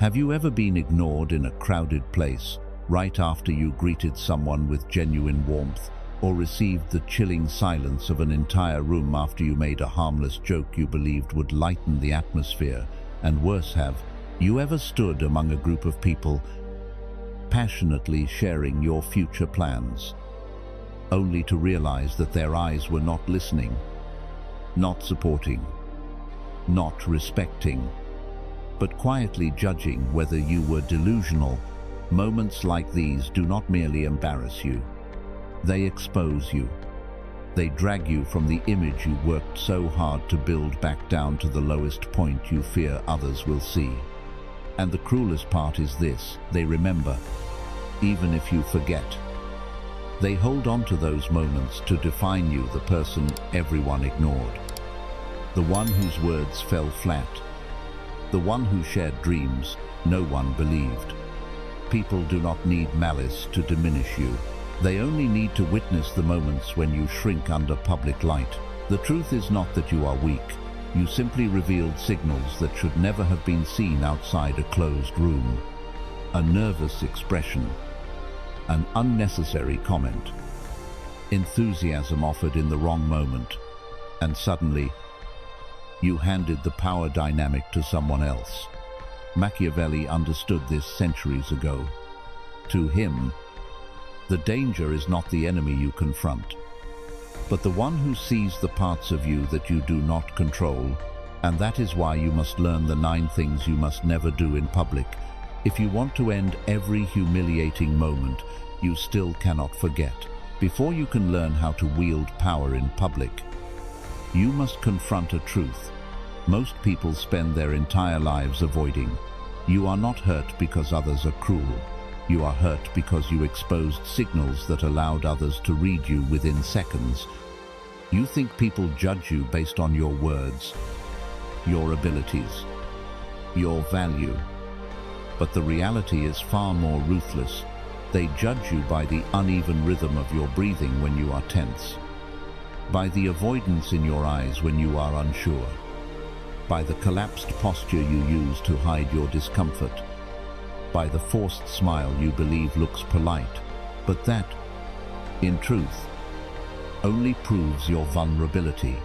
Have you ever been ignored in a crowded place, right after you greeted someone with genuine warmth, or received the chilling silence of an entire room after you made a harmless joke you believed would lighten the atmosphere? And worse, have you ever stood among a group of people passionately sharing your future plans, only to realize that their eyes were not listening, not supporting, not respecting, but quietly judging whether you were delusional? Moments like these do not merely embarrass you. They expose you. They drag you from the image you worked so hard to build back down to the lowest point you fear others will see. And the cruelest part is this: they remember, even if you forget. They hold on to those moments to define you, the person everyone ignored, the one whose words fell flat, the one who shared dreams no one believed. People do not need malice to diminish you. They only need to witness the moments when you shrink under public light. The truth is not that you are weak. You simply revealed signals that should never have been seen outside a closed room. A nervous expression, an unnecessary comment, enthusiasm offered in the wrong moment, and suddenly you handed the power dynamic to someone else. Machiavelli understood this centuries ago. To him, the danger is not the enemy you confront, but the one who sees the parts of you that you do not control. And that is why you must learn the 9 things you must never do in public. If you want to end every humiliating moment you still cannot forget, before you can learn how to wield power in public, you must confront a truth most people spend their entire lives avoiding. You are not hurt because others are cruel. You are hurt because you exposed signals that allowed others to read you within seconds. You think people judge you based on your words, your abilities, your value. But the reality is far more ruthless. They judge you by the uneven rhythm of your breathing when you are tense, by the avoidance in your eyes when you are unsure, by the collapsed posture you use to hide your discomfort, by the forced smile you believe looks polite, but that, in truth, only proves your vulnerability.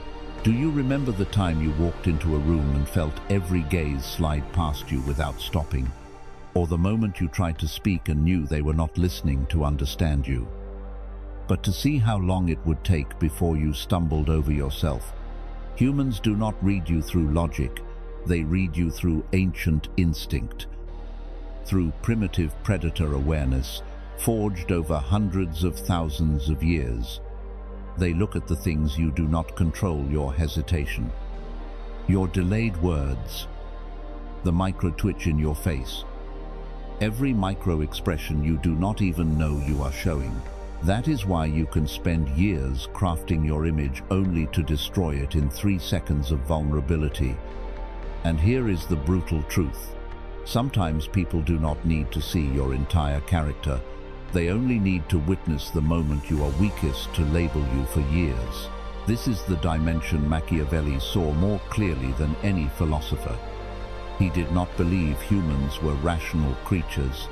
Do you remember the time you walked into a room and felt every gaze slide past you without stopping? Or the moment you tried to speak and knew they were not listening to understand you, but to see how long it would take before you stumbled over yourself? Humans do not read you through logic, they read you through ancient instinct, through primitive predator awareness, forged over hundreds of thousands of years. They look at the things you do not control: your hesitation, your delayed words, the micro twitch in your face, every micro expression you do not even know you are showing. That is why you can spend years crafting your image only to destroy it in 3 seconds of vulnerability. And here is the brutal truth. Sometimes people do not need to see your entire character. They only need to witness the moment you are weakest to label you for years. This is the dimension Machiavelli saw more clearly than any philosopher. He did not believe humans were rational creatures,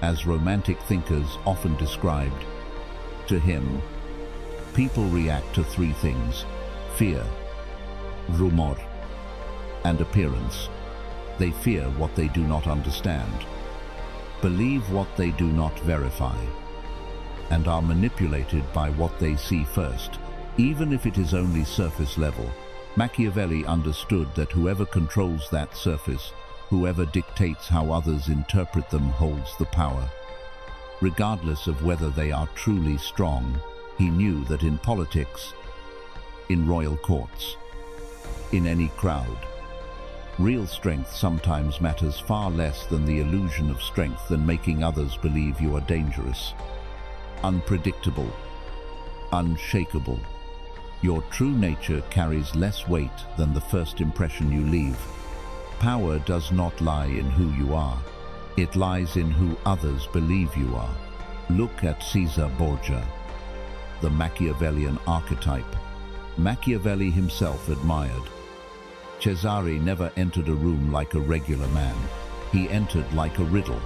as romantic thinkers often described. To him, people react to 3 things: fear, rumor, and appearance. They fear what they do not understand, believe what they do not verify, and are manipulated by what they see first, even if it is only surface level. Machiavelli understood that whoever controls that surface, whoever dictates how others interpret them, holds the power. Regardless of whether they are truly strong, he knew that in politics, in royal courts, in any crowd, real strength sometimes matters far less than the illusion of strength and making others believe you are dangerous, unpredictable, unshakable. Your true nature carries less weight than the first impression you leave. Power does not lie in who you are. It lies in who others believe you are. Look at Caesar Borgia, the Machiavellian archetype. Machiavelli himself admired. Cesare never entered a room like a regular man. He entered like a riddle.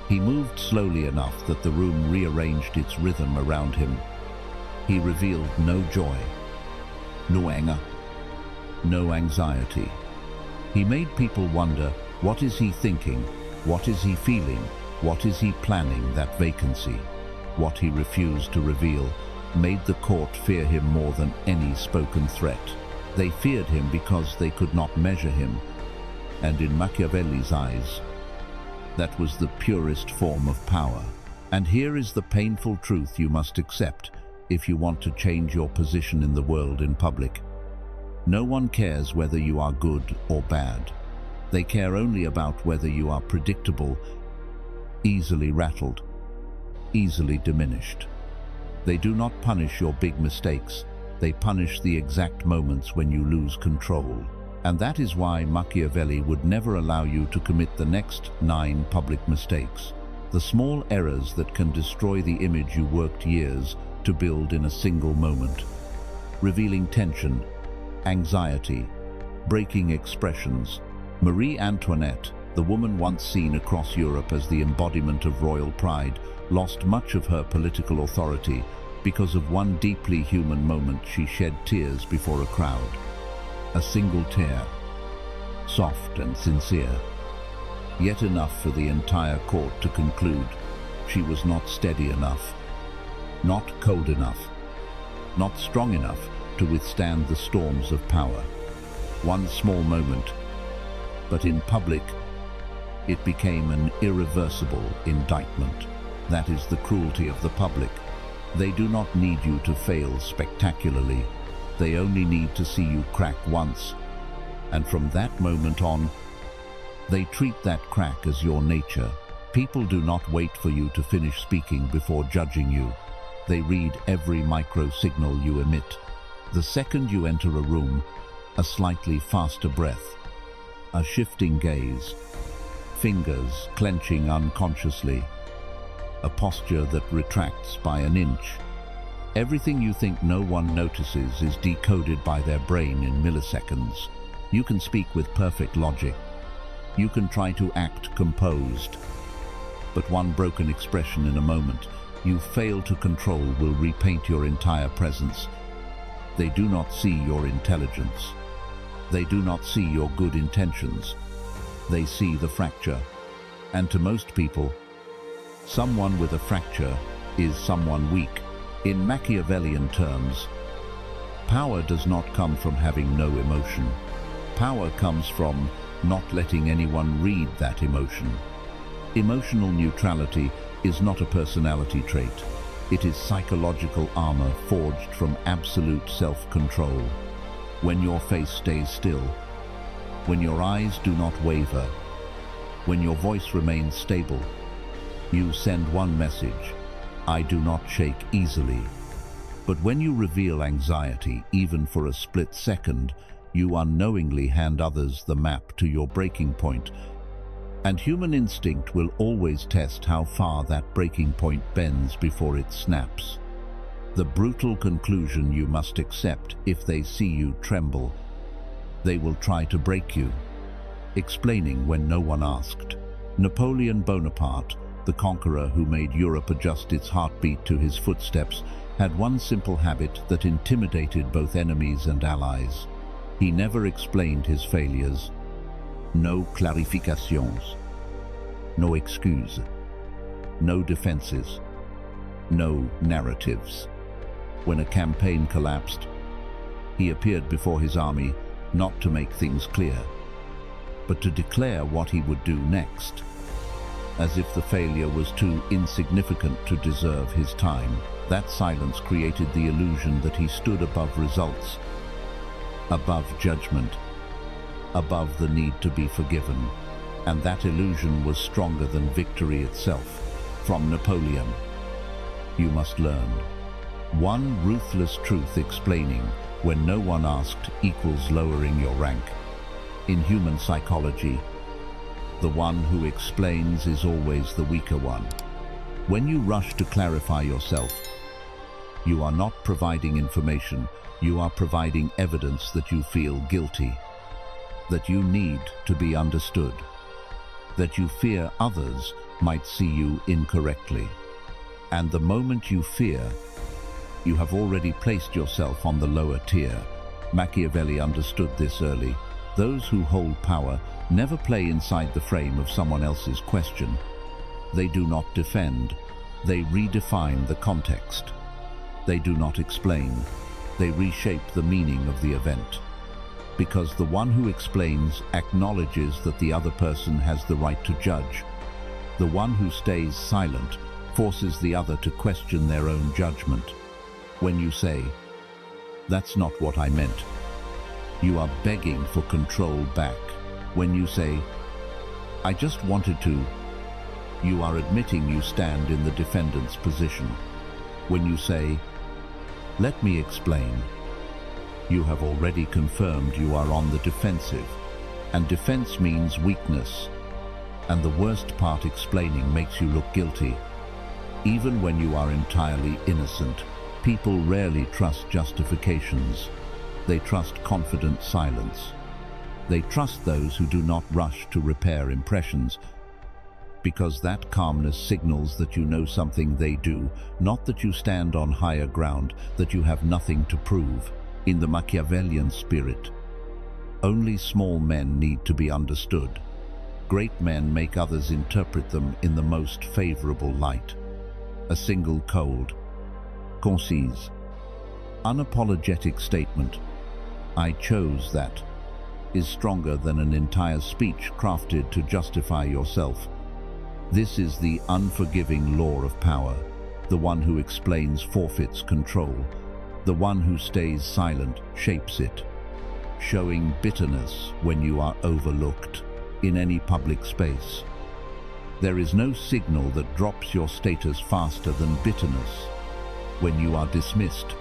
He moved slowly enough that the room rearranged its rhythm around him. He revealed no joy, no anger, no anxiety. He made people wonder, what is he thinking? What is he feeling? What is he planning, that vacancy? What he refused to reveal made the court fear him more than any spoken threat. They feared him because they could not measure him, and in Machiavelli's eyes, that was the purest form of power. And here is the painful truth you must accept if you want to change your position in the world in public. No one cares whether you are good or bad. They care only about whether you are predictable, easily rattled, easily diminished. They do not punish your big mistakes. They punish the exact moments when you lose control. And that is why Machiavelli would never allow you to commit the next 9 public mistakes. The small errors that can destroy the image you worked years to build in a single moment. Revealing tension, anxiety, breaking expressions. Marie Antoinette, the woman once seen across Europe as the embodiment of royal pride, lost much of her political authority because of one deeply human moment. She shed tears before a crowd. A single tear, soft and sincere, yet enough for the entire court to conclude she was not steady enough, not cold enough, not strong enough to withstand the storms of power. One small moment, but in public, it became an irreversible indictment. That is the cruelty of the public. They do not need you to fail spectacularly. They only need to see you crack once. And from that moment on, they treat that crack as your nature. People do not wait for you to finish speaking before judging you. They read every micro-signal you emit. The second you enter a room, a slightly faster breath, a shifting gaze, fingers clenching unconsciously, a posture that retracts by an inch. Everything you think no one notices is decoded by their brain in milliseconds. You can speak with perfect logic. You can try to act composed. But one broken expression in a moment you fail to control will repaint your entire presence. They do not see your intelligence. They do not see your good intentions. They see the fracture. And to most people, someone with a fracture is someone weak. In Machiavellian terms, power does not come from having no emotion. Power comes from not letting anyone read that emotion. Emotional neutrality is not a personality trait. It is psychological armor forged from absolute self-control. When your face stays still, when your eyes do not waver, when your voice remains stable, you send one message: I do not shake easily. But when you reveal anxiety, even for a split second, you unknowingly hand others the map to your breaking point. And human instinct will always test how far that breaking point bends before it snaps. The brutal conclusion you must accept if they see you tremble. They will try to break you. Explaining when no one asked. Napoleon Bonaparte, the conqueror who made Europe adjust its heartbeat to his footsteps, had one simple habit that intimidated both enemies and allies. He never explained his failures. No clarifications, no excuses, no defenses, no narratives. When a campaign collapsed, he appeared before his army not to make things clear, but to declare what he would do next. As if the failure was too insignificant to deserve his time, that silence created the illusion that he stood above results, above judgment, above the need to be forgiven. And that illusion was stronger than victory itself. From Napoleon, you must learn one ruthless truth: explaining when no one asked equals lowering your rank. In human psychology, the one who explains is always the weaker one. When you rush to clarify yourself, you are not providing information, you are providing evidence that you feel guilty, that you need to be understood. that you fear others might see you incorrectly. And the moment you fear, you have already placed yourself on the lower tier. Machiavelli understood this early. Those who hold power never play inside the frame of someone else's question. They do not defend. They redefine the context. They do not explain. They reshape the meaning of the event. Because the one who explains acknowledges that the other person has the right to judge. The one who stays silent forces the other to question their own judgment. When you say, "That's not what I meant," you are begging for control back. When you say, "I just wanted to," you are admitting you stand in the defendant's position. When you say, "Let me explain," you have already confirmed you are on the defensive, and defense means weakness. And the worst part, explaining makes you look guilty. Even when you are entirely innocent, people rarely trust justifications. They trust confident silence. They trust those who do not rush to repair impressions, because that calmness signals that you know something they do, not that you stand on higher ground, that you have nothing to prove. In the Machiavellian spirit, only small men need to be understood. Great men make others interpret them in the most favorable light. A single cold, concise, unapologetic statement, "I chose that," is stronger than an entire speech crafted to justify yourself. This is the unforgiving law of power. The one who explains forfeits control. The one who stays silent shapes it. Showing bitterness when you are overlooked in any public space. There is no signal that drops your status faster than bitterness. When you are dismissed,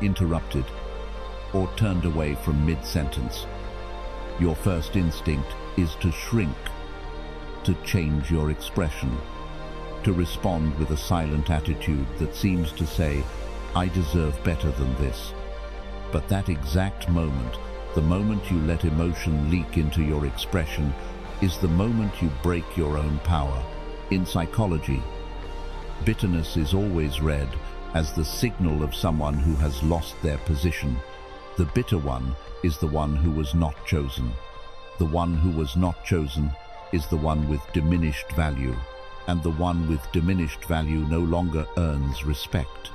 interrupted, or turned away from mid-sentence, your first instinct is to shrink, to change your expression, to respond with a silent attitude that seems to say, "I deserve better than this." But that exact moment, the moment you let emotion leak into your expression, is the moment you break your own power. In psychology, bitterness is always read as the signal of someone who has lost their position. The bitter one is the one who was not chosen. The one who was not chosen is the one with diminished value, and the one with diminished value no longer earns respect.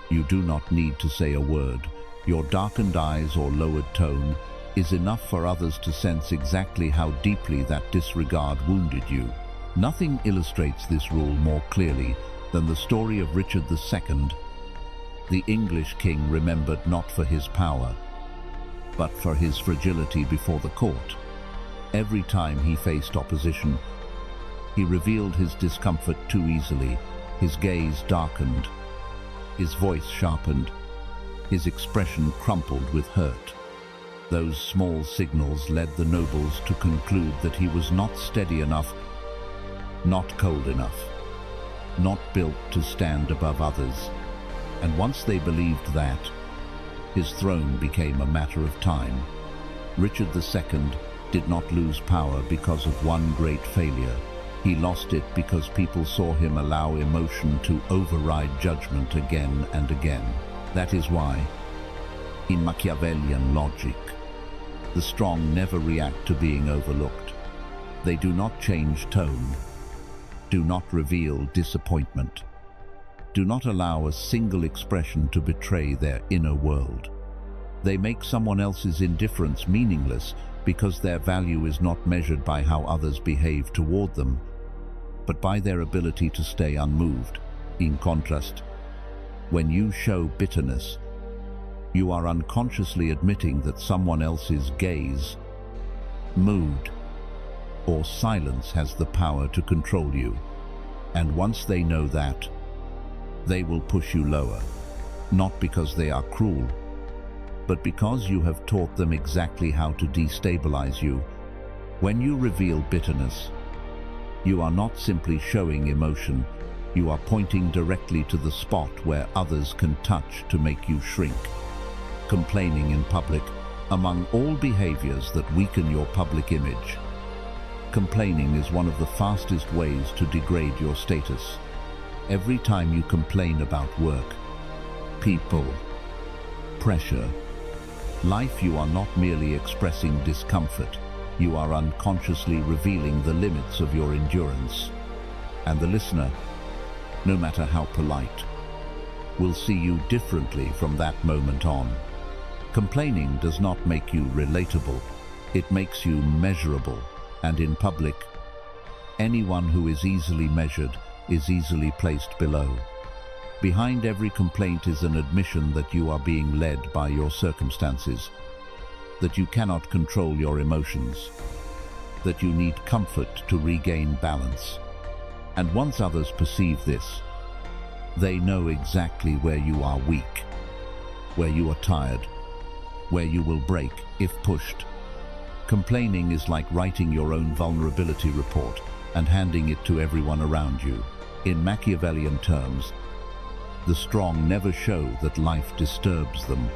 You do not need to say a word. Your darkened eyes or lowered tone is enough for others to sense exactly how deeply that disregard wounded you. Nothing illustrates this rule more clearly than the story of Richard II, the English king remembered not for his power, but for his fragility before the court. Every time he faced opposition, he revealed his discomfort too easily. His gaze darkened, his voice sharpened, his expression crumpled with hurt. Those small signals led the nobles to conclude that he was not steady enough, not cold enough, not built to stand above others. And once they believed that, his throne became a matter of time. Richard II did not lose power because of one great failure. He lost it because people saw him allow emotion to override judgment again and again. That is why, in Machiavellian logic, the strong never react to being overlooked. They do not change tone, do not reveal disappointment, do not allow a single expression to betray their inner world. They make someone else's indifference meaningless because their value is not measured by how others behave toward them, but by their ability to stay unmoved. In contrast, when you show bitterness, you are unconsciously admitting that someone else's gaze, mood, or silence has the power to control you. And once they know that, they will push you lower, not because they are cruel, but because you have taught them exactly how to destabilize you. When you reveal bitterness, you are not simply showing emotion, you are pointing directly to the spot where others can touch to make you shrink. Complaining in public, among all behaviors that weaken your public image, Complaining is one of the fastest ways to degrade your status. Every time you complain about work, people, pressure, life, you are not merely expressing discomfort, you are unconsciously revealing the limits of your endurance. And the listener, no matter how polite, will see you differently from that moment on. Complaining does not make you relatable, it makes you measurable, and in public, anyone who is easily measured is easily placed below. Behind every complaint is an admission that you are being led by your circumstances, that you cannot control your emotions, that you need comfort to regain balance. And once others perceive this, they know exactly where you are weak, where you are tired, where you will break if pushed. Complaining is like writing your own vulnerability report and handing it to everyone around you. In Machiavellian terms, the strong never show that life disturbs them.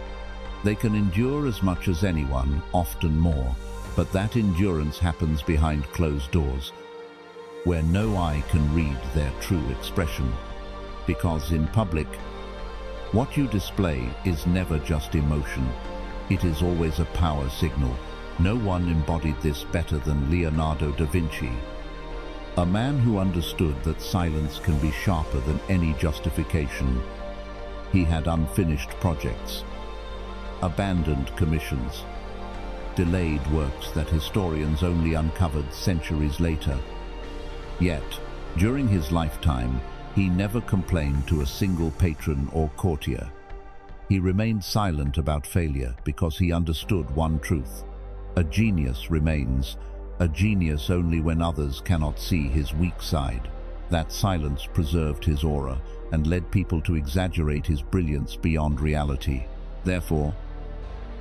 They can endure as much as anyone, often more, but that endurance happens behind closed doors, where no eye can read their true expression. Because in public, what you display is never just emotion. It is always a power signal. No one embodied this better than Leonardo da Vinci, a man who understood that silence can be sharper than any justification. He had unfinished projects, abandoned commissions, delayed works that historians only uncovered centuries later. Yet, during his lifetime, he never complained to a single patron or courtier. He remained silent about failure because he understood one truth: a genius remains a genius only when others cannot see his weak side. That silence preserved his aura and led people to exaggerate his brilliance beyond reality. Therefore,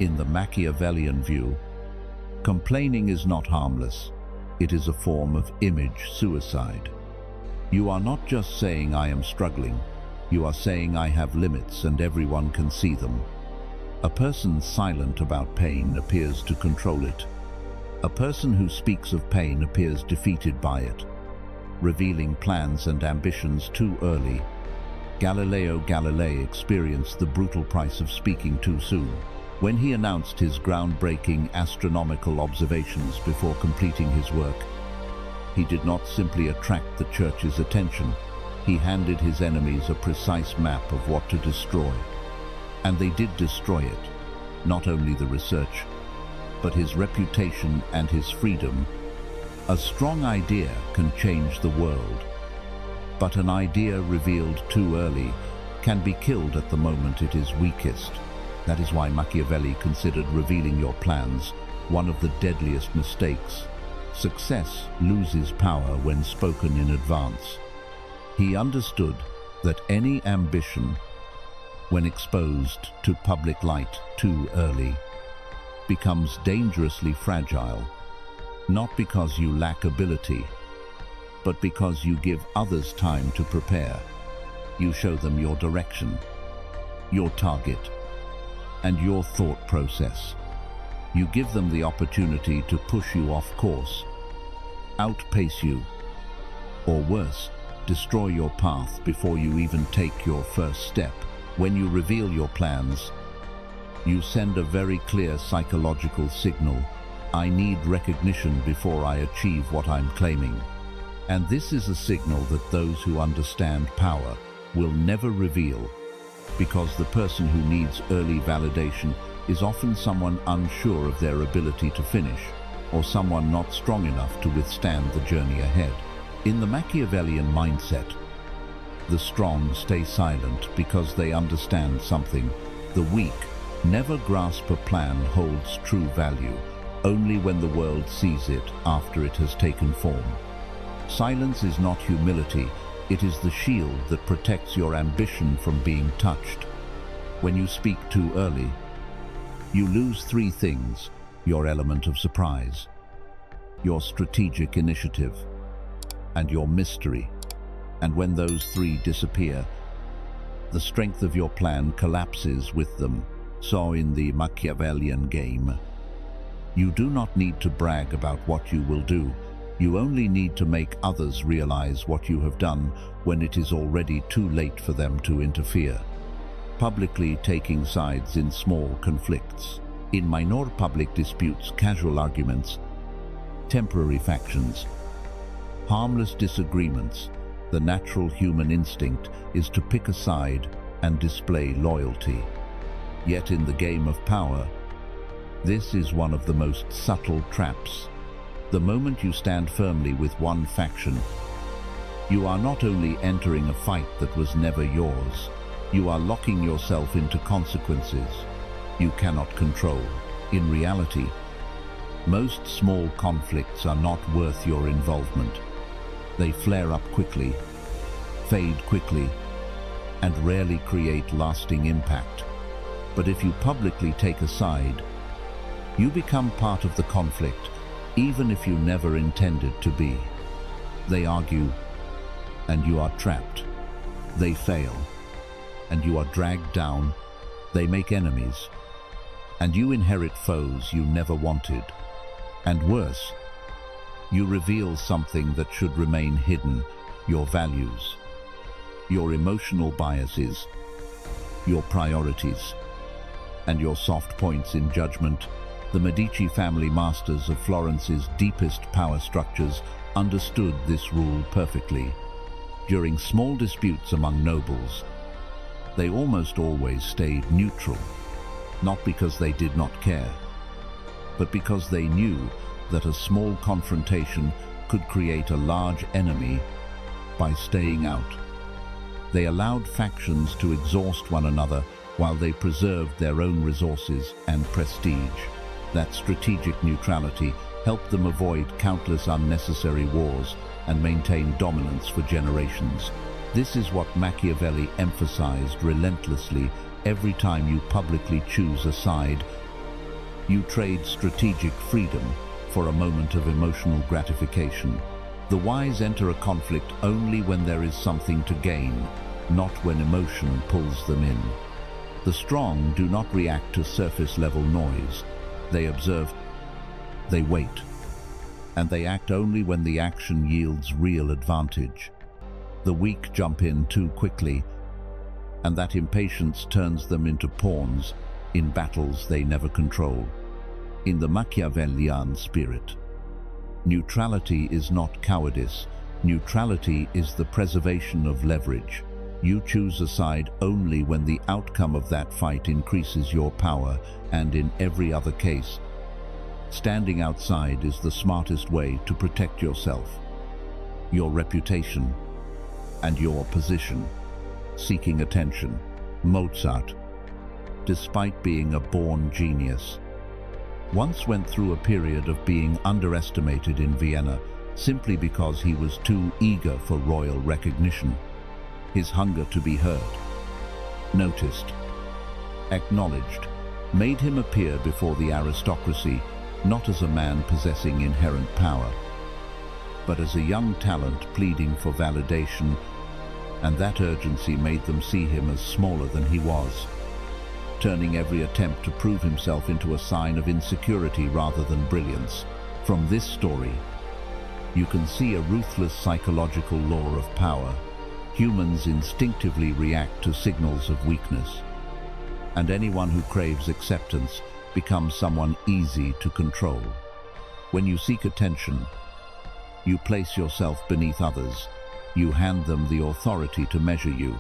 in the Machiavellian view, complaining is not harmless. It is a form of image suicide. You are not just saying I am struggling, you are saying I have limits and everyone can see them. A person silent about pain appears to control it. A person who speaks of pain appears defeated by it, revealing plans and ambitions too early. Galileo Galilei experienced the brutal price of speaking too soon. When he announced his groundbreaking astronomical observations before completing his work, he did not simply attract the church's attention, he handed his enemies a precise map of what to destroy. And they did destroy it, not only the research, but his reputation and his freedom. A strong idea can change the world, but an idea revealed too early can be killed at the moment it is weakest. That is why Machiavelli considered revealing your plans one of the deadliest mistakes. Success loses power when spoken in advance. He understood that any ambition, when exposed to public light too early, becomes dangerously fragile, not because you lack ability, but because you give others time to prepare. You show them your direction, your target, and your thought process. You give them the opportunity to push you off course, outpace you, or worse, destroy your path before you even take your first step. When you reveal your plans, you send a very clear psychological signal: I need recognition before I achieve what I'm claiming. And this is a signal that those who understand power will never reveal, because the person who needs early validation is often someone unsure of their ability to finish, or someone not strong enough to withstand the journey ahead. In the Machiavellian mindset, the strong stay silent because they understand something. The weak never grasp a plan holds true value, only when the world sees it after it has taken form. Silence is not humility, it is the shield that protects your ambition from being touched. When you speak too early, you lose three things: your element of surprise, your strategic initiative, and your mystery. And when those three disappear, the strength of your plan collapses with them. So in the Machiavellian game, you do not need to brag about what you will do. You only need to make others realize what you have done when it is already too late for them to interfere. Publicly taking sides in small conflicts. In minor public disputes, casual arguments, temporary factions, harmless disagreements, the natural human instinct is to pick a side and display loyalty. Yet in the game of power, this is one of the most subtle traps. The moment you stand firmly with one faction, you are not only entering a fight that was never yours, you are locking yourself into consequences you cannot control. In reality, most small conflicts are not worth your involvement. They flare up quickly, fade quickly, and rarely create lasting impact. But if you publicly take a side, you become part of the conflict, even if you never intended to be. They argue, and you are trapped. They fail, and you are dragged down. They make enemies, and you inherit foes you never wanted. And worse, you reveal something that should remain hidden: your values, your emotional biases, your priorities, and your soft points in judgment. The Medici family, masters of Florence's deepest power structures, understood this rule perfectly. During small disputes among nobles, they almost always stayed neutral, not because they did not care, but because they knew that a small confrontation could create a large enemy by staying out. They allowed factions to exhaust one another while they preserved their own resources and prestige. That strategic neutrality helped them avoid countless unnecessary wars and maintain dominance for generations. This is what Machiavelli emphasized relentlessly. Every time you publicly choose a side, you trade strategic freedom for a moment of emotional gratification. The wise enter a conflict only when there is something to gain, not when emotion pulls them in. The strong do not react to surface-level noise. They observe, they wait, and they act only when the action yields real advantage. The weak jump in too quickly, and that impatience turns them into pawns in battles they never control. In the Machiavellian spirit, neutrality is not cowardice. Neutrality is the preservation of leverage. You choose a side only when the outcome of that fight increases your power, and in every other case, standing outside is the smartest way to protect yourself, your reputation, and your position. Seeking attention. Mozart, despite being a born genius, once went through a period of being underestimated in Vienna simply because he was too eager for royal recognition. His hunger to be heard, noticed, acknowledged, made him appear before the aristocracy not as a man possessing inherent power, but as a young talent pleading for validation, and that urgency made them see him as smaller than he was, turning every attempt to prove himself into a sign of insecurity rather than brilliance. From this story, you can see a ruthless psychological law of power. Humans instinctively react to signals of weakness, and anyone who craves acceptance becomes someone easy to control. When you seek attention, you place yourself beneath others. You hand them the authority to measure you,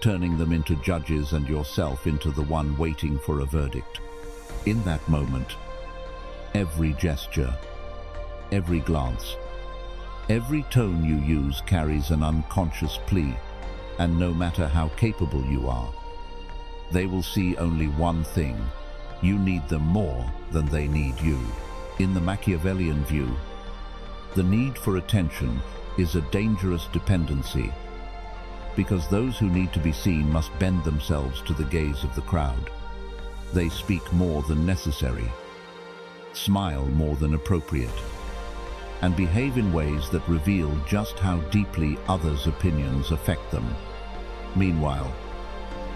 turning them into judges and yourself into the one waiting for a verdict. In that moment, every gesture, every glance, every tone you use carries an unconscious plea, and no matter how capable you are, they will see only one thing: you need them more than they need you. In the Machiavellian view, the need for attention is a dangerous dependency, because those who need to be seen must bend themselves to the gaze of the crowd. They speak more than necessary, smile more than appropriate, and behave in ways that reveal just how deeply others' opinions affect them. Meanwhile,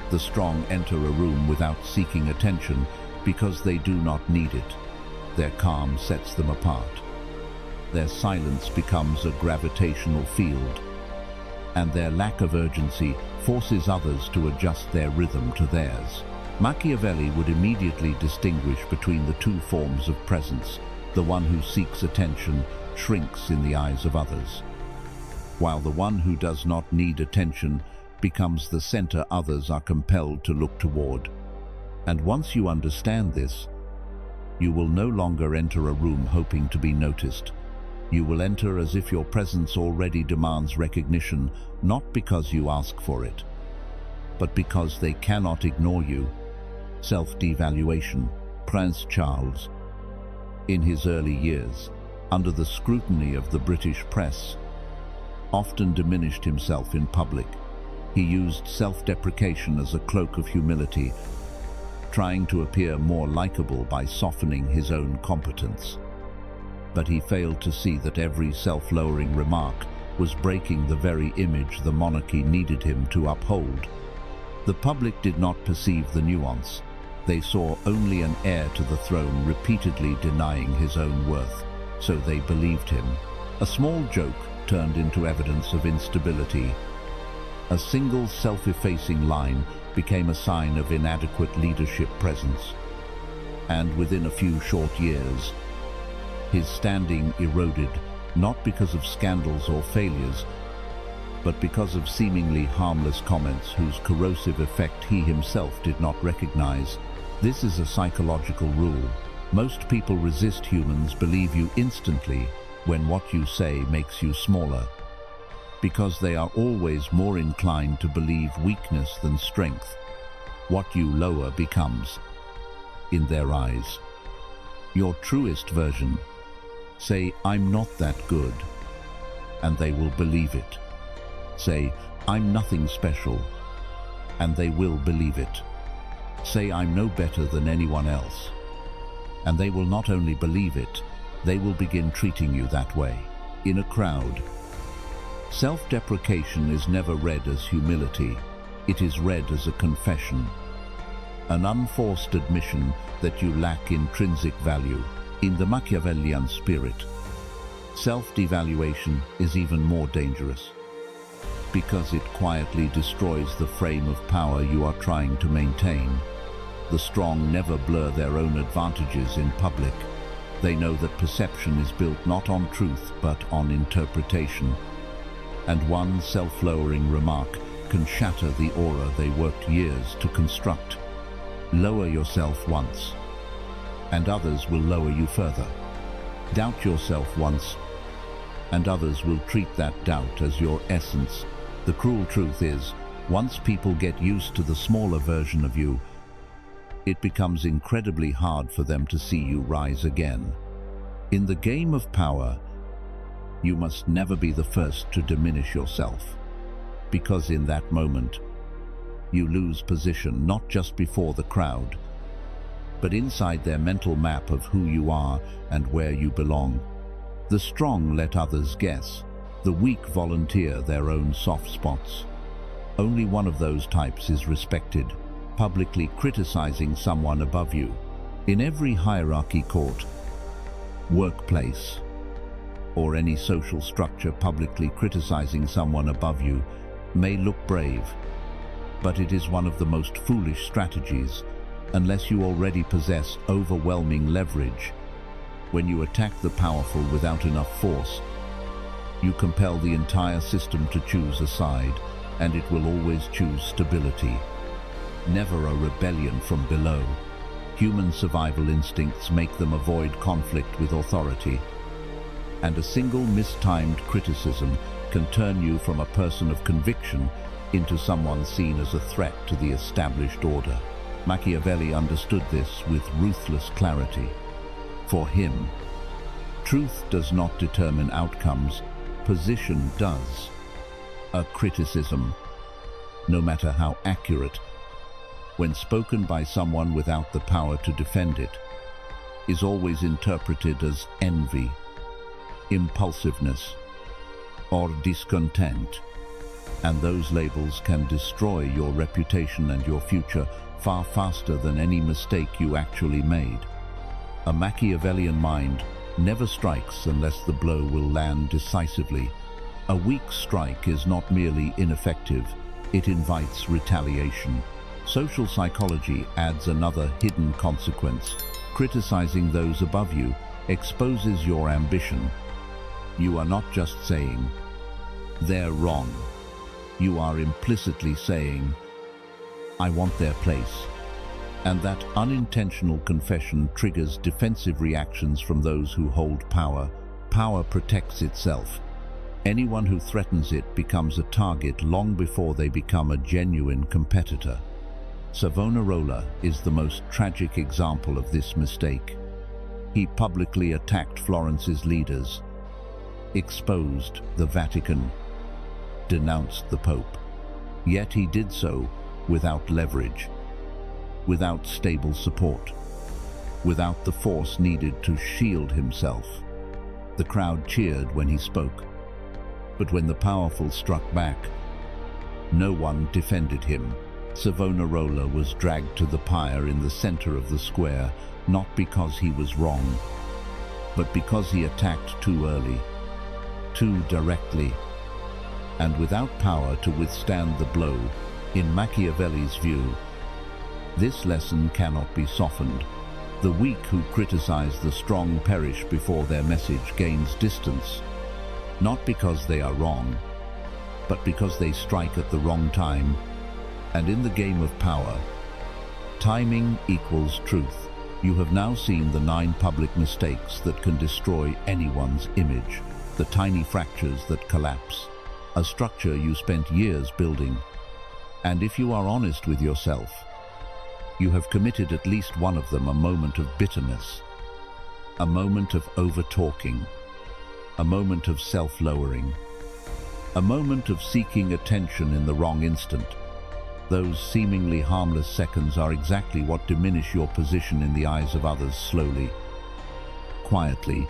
the strong enter a room without seeking attention because they do not need it. Their calm sets them apart. their silence becomes a gravitational field, and their lack of urgency forces others to adjust their rhythm to theirs. Machiavelli would immediately distinguish between the two forms of presence. The one who seeks attention shrinks in the eyes of others, while the one who does not need attention becomes the center others are compelled to look toward. And once you understand this, you will no longer enter a room hoping to be noticed. You will enter as if your presence already demands recognition, not because you ask for it, but because they cannot ignore you. Self-devaluation. Prince Charles, in his early years, under the scrutiny of the British press, often diminished himself in public. He used self-deprecation as a cloak of humility, trying to appear more likable by softening his own competence. But he failed to see that every self-lowering remark was breaking the very image the monarchy needed him to uphold. The public did not perceive the nuance. They saw only an heir to the throne repeatedly denying his own worth, so they believed him. A small joke turned into evidence of instability. A single self-effacing line became a sign of inadequate leadership presence. And within a few short years, his standing eroded, not because of scandals or failures, but because of seemingly harmless comments whose corrosive effect he himself did not recognize. This is a psychological rule. Most people resist humans believe you instantly when what you say makes you smaller, because they are always more inclined to believe weakness than strength. What you lower becomes, in their eyes, your truest version. Say, "I'm not that good," and they will believe it. Say, "I'm nothing special," and they will believe it. Say, "I'm no better than anyone else," and they will not only believe it, they will begin treating you that way. In a crowd, self-deprecation is never read as humility. It is read as a confession, an unforced admission that you lack intrinsic value. In the Machiavellian spirit, self-devaluation is even more dangerous, because it quietly destroys the frame of power you are trying to maintain. The strong never blur their own advantages in public. They know that perception is built not on truth but on interpretation, and one self-lowering remark can shatter the aura they worked years to construct. Lower yourself once, and others will lower you further. Doubt yourself once, and others will treat that doubt as your essence. The cruel truth is, once people get used to the smaller version of you, it becomes incredibly hard for them to see you rise again. In the game of power, you must never be the first to diminish yourself, because in that moment, you lose position not just before the crowd, but inside their mental map of who you are and where you belong. The strong let others guess. The weak volunteer their own soft spots. Only one of those types is respected, publicly criticizing someone above you. In every hierarchy, court, workplace, or any social structure, publicly criticizing someone above you may look brave, but it is one of the most foolish strategies, unless you already possess overwhelming leverage. When you attack the powerful without enough force, you compel the entire system to choose a side, and it will always choose stability. Never a rebellion from below. Human survival instincts make them avoid conflict with authority, and a single mistimed criticism can turn you from a person of conviction into someone seen as a threat to the established order. Machiavelli understood this with ruthless clarity. For him, truth does not determine outcomes, position does. A criticism, no matter how accurate, when spoken by someone without the power to defend it, is always interpreted as envy, impulsiveness, or discontent. And those labels can destroy your reputation and your future far faster than any mistake you actually made. A Machiavellian mind never strikes unless the blow will land decisively. A weak strike is not merely ineffective, it invites retaliation. Social psychology adds another hidden consequence. Criticizing those above you exposes your ambition. You are not just saying, "They're wrong." You are implicitly saying, "I want their place." And that unintentional confession triggers defensive reactions from those who hold power. Power protects itself. Anyone who threatens it becomes a target long before they become a genuine competitor. Savonarola is the most tragic example of this mistake. He publicly attacked Florence's leaders, exposed the Vatican, denounced the Pope. Yet he did so without leverage, without stable support, without the force needed to shield himself. The crowd cheered when he spoke, but when the powerful struck back, no one defended him. Savonarola was dragged to the pyre in the center of the square, not because he was wrong, but because he attacked too early, too directly, and without power to withstand the blow. In Machiavelli's view, this lesson cannot be softened. The weak who criticize the strong perish before their message gains distance, not because they are wrong, but because they strike at the wrong time. And in the game of power, timing equals truth. You have now seen the 9 public mistakes that can destroy anyone's image, the tiny fractures that collapse, a structure you spent years building. And if you are honest with yourself, you have committed at least one of them: a moment of bitterness, a moment of over-talking, a moment of self-lowering, a moment of seeking attention in the wrong instant. Those seemingly harmless seconds are exactly what diminish your position in the eyes of others slowly, quietly,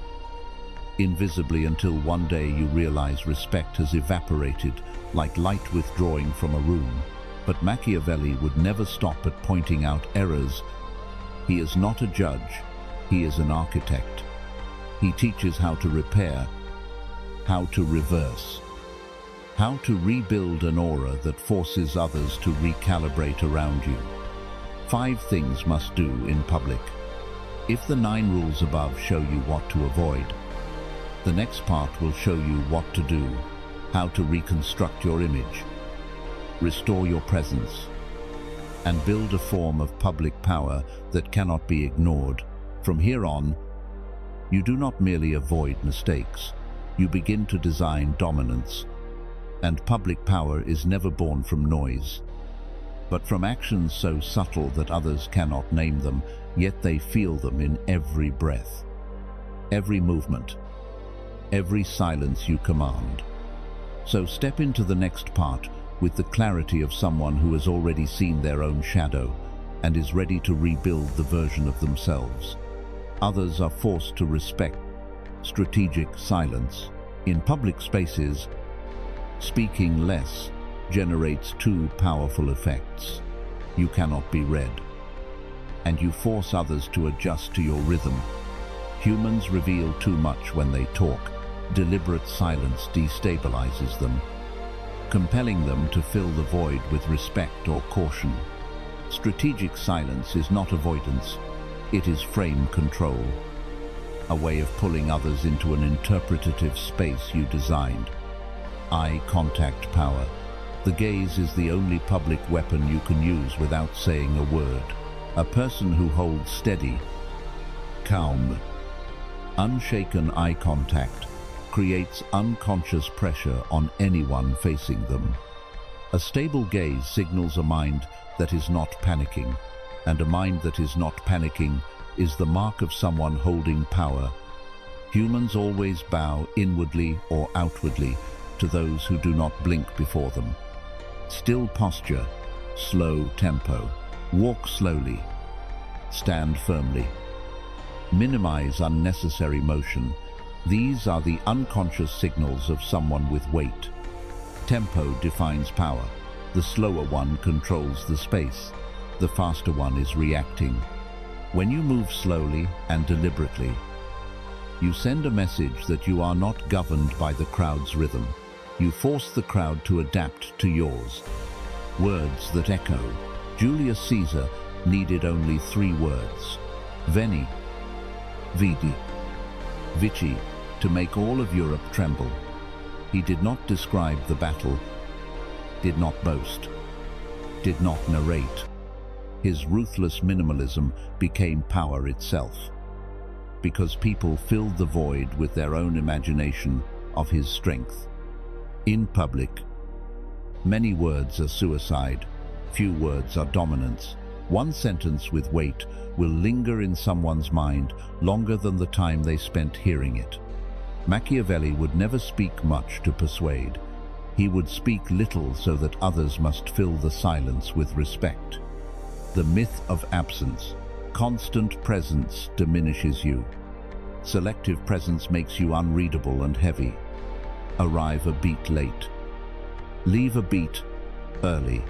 invisibly, until one day you realize respect has evaporated like light withdrawing from a room. But Machiavelli would never stop at pointing out errors. He is not a judge, he is an architect. He teaches how to repair, how to reverse, how to rebuild an aura that forces others to recalibrate around you. 5 things must do in public. If the 9 rules above show you what to avoid, the next part will show you what to do, how to reconstruct your image, restore your presence, and build a form of public power that cannot be ignored. From here on, you do not merely avoid mistakes, you begin to design dominance. And public power is never born from noise, but from actions so subtle that others cannot name them, yet they feel them in every breath, every movement, every silence you command. So step into the next part with the clarity of someone who has already seen their own shadow and is ready to rebuild the version of themselves. Others are forced to respect strategic silence. In public spaces, speaking less generates 2 powerful effects. You cannot be read, and you force others to adjust to your rhythm. Humans reveal too much when they talk. Deliberate silence destabilizes them, compelling them to fill the void with respect or caution. Strategic silence is not avoidance, it is frame control, a way of pulling others into an interpretative space you designed. Eye contact power. The gaze is the only public weapon you can use without saying a word. A person who holds steady, calm, unshaken eye contact creates unconscious pressure on anyone facing them. A stable gaze signals a mind that is not panicking, and a mind that is not panicking is the mark of someone holding power. Humans always bow inwardly or outwardly to those who do not blink before them. Still posture, slow tempo, walk slowly, stand firmly. Minimize unnecessary motion. These are the unconscious signals of someone with weight. Tempo defines power. The slower one controls the space. The faster one is reacting. When you move slowly and deliberately, You send a message that you are not governed by the crowd's rhythm. You force the crowd to adapt to yours. Words that echo. Julius Caesar needed only 3 words. Veni, vidi, vici, to make all of Europe tremble. He did not describe the battle, did not boast, did not narrate. His ruthless minimalism became power itself, because people filled the void with their own imagination of his strength. In public, many words are suicide, few words are dominance. One sentence with weight will linger in someone's mind longer than the time they spent hearing it. Machiavelli would never speak much to persuade. He would speak little so that others must fill the silence with respect. The myth of absence. Constant presence diminishes you. Selective presence makes you unreadable and heavy. Arrive a beat late. Leave a beat early.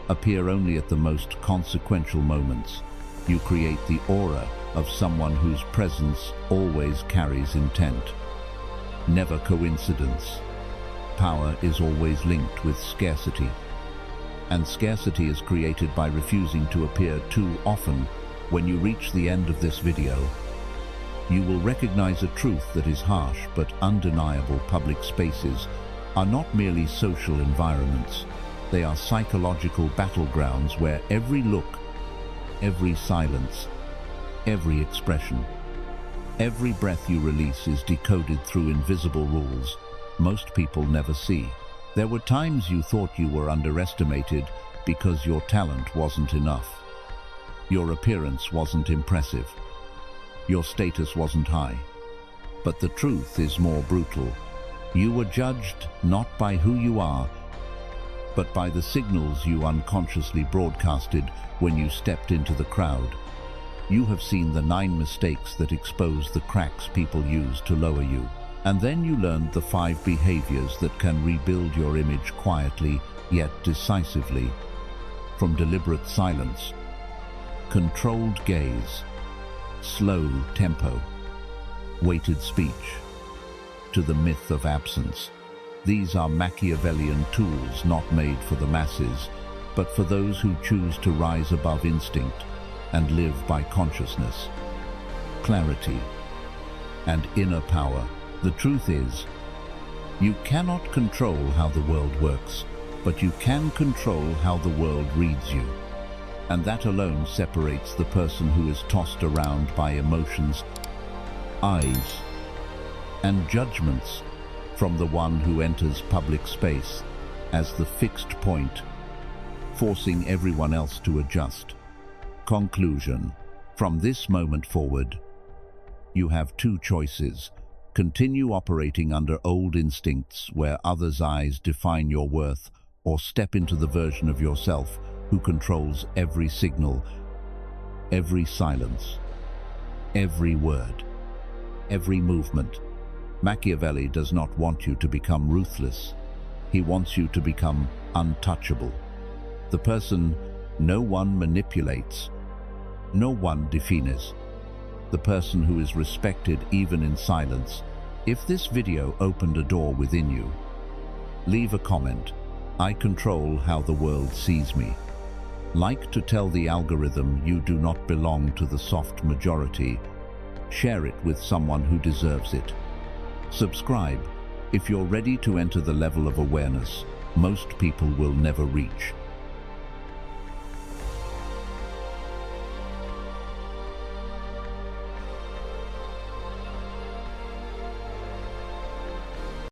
Appear only at the most consequential moments. You create the aura of someone whose presence always carries intent. Never coincidence. Power is always linked with scarcity. And scarcity is created by refusing to appear too often. When you reach the end of this video, you will recognize a truth that is harsh but undeniable. Public spaces are not merely social environments. They are psychological battlegrounds where every look, every silence, every expression, every breath you release is decoded through invisible rules most people never see. There were times you thought you were underestimated because your talent wasn't enough. Your appearance wasn't impressive. Your status wasn't high. But the truth is more brutal. You were judged not by who you are, but by the signals you unconsciously broadcasted when you stepped into the crowd. You have seen the 9 mistakes that expose the cracks people use to lower you. And then you learned the 5 behaviors that can rebuild your image quietly yet decisively. From deliberate silence, controlled gaze, slow tempo, weighted speech, to the myth of absence. These are Machiavellian tools not made for the masses, but for those who choose to rise above instinct and live by consciousness. Clarity and inner power. The truth is, you cannot control how the world works, but you can control how the world reads you. And that alone separates the person who is tossed around by emotions, eyes, and judgments from the one who enters public space as the fixed point, forcing everyone else to adjust. Conclusion. From this moment forward, you have 2 choices. Continue operating under old instincts where others' eyes define your worth, or step into the version of yourself who controls every signal, every silence, every word, every movement. Machiavelli does not want you to become ruthless. He wants you to become untouchable. The person no one manipulates, no one defines. The person who is respected even in silence. If this video opened a door within you, leave a comment. I control how the world sees me. Like to tell the algorithm you do not belong to the soft majority. Share it with someone who deserves it. Subscribe if you're ready to enter the level of awareness most people will never reach.